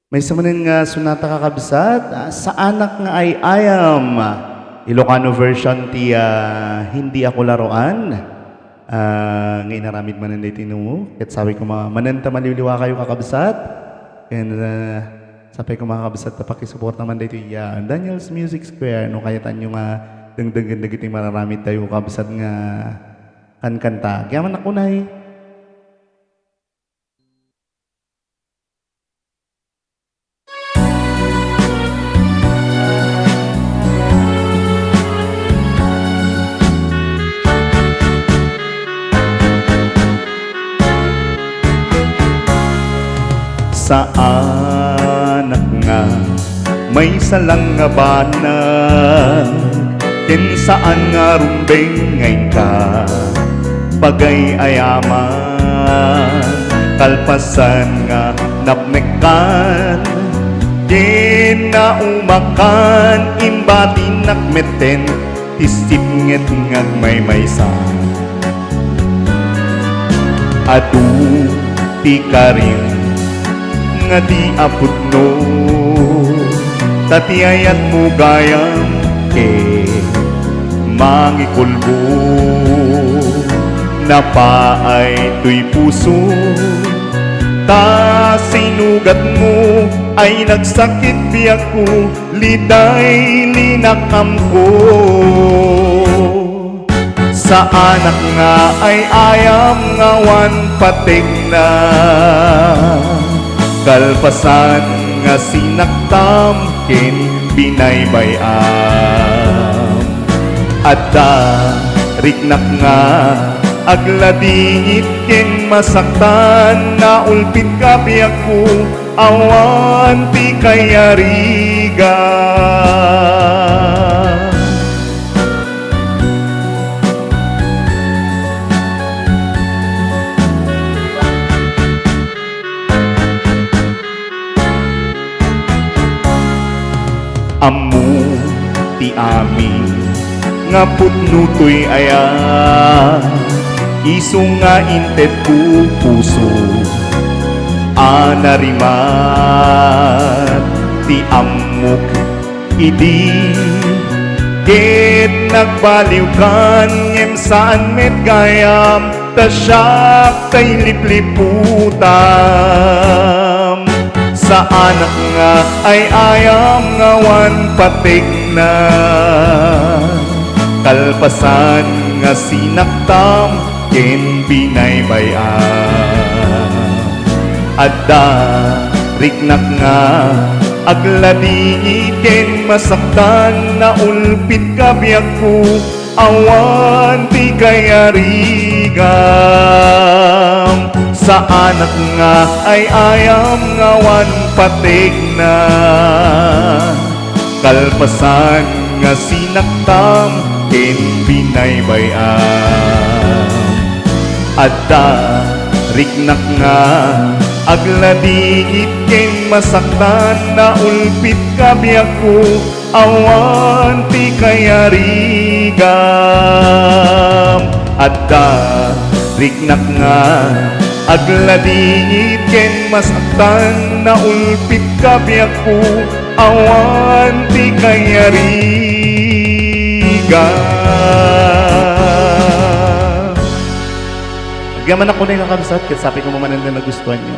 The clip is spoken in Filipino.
May samanin nga sunata kakabsat, sa anak nga ay ayam. Ilocano version ti hindi ako laruan. Ngayon naramid manan na itinungo. At sabi ko mananta maliliwa kayo kakabsat. And sabi ko mga kabsat na pakisupport naman dito Daniel's Music Square. No kaya tanyo nga dagdagan iting mararamid tayo kabsat nga kankanta. Kaya man ako na sa anak nga may salang nga banag ken saan nga rumbeng ngayon ka pagay ayaman kalpasan nga napnekan ginaumakan imbati nakmeten isipnget nga may maysa adu ti karim nga di apod no tatiayat mo gayam mangikulbo napaay tuy puso ta sinugat mo ay nagsakit biyak ko liday linakam ko sa anak nga ay ayam ngawan pating na kalpasan nga sinaktam ken binaybayam adda riknak nga agladingit ken masaktan na ulpit ka biyak ko awan ti kayariga amu ti amin nga putnutoy aya iso nga inted ku puso anarimat ti amok idi ket nagbaliw kan ngem saan met gayam ta siyak tay lipliputam sa anak nga ay ayam ngawan patik na kalpasan nga sinaktam ken binaybayam adda riknak nga agladingit ken masaktan na ulpit ka biyak ko awan ti kayarigam sa anak nga ay ayam ngawan patig na kalpasan nga sinaktam ken binaybayam adda riknak nga agladingit ken masaktan na ulpit ka biyak ko awan ti kayarigam adda riknak nga agladingit ken masaktan na ulpit ka biyak ko awan ti kayarigam. Agyaman ako na yung kakabsat, kasi sabi ko mamananda na gustuhan nyo.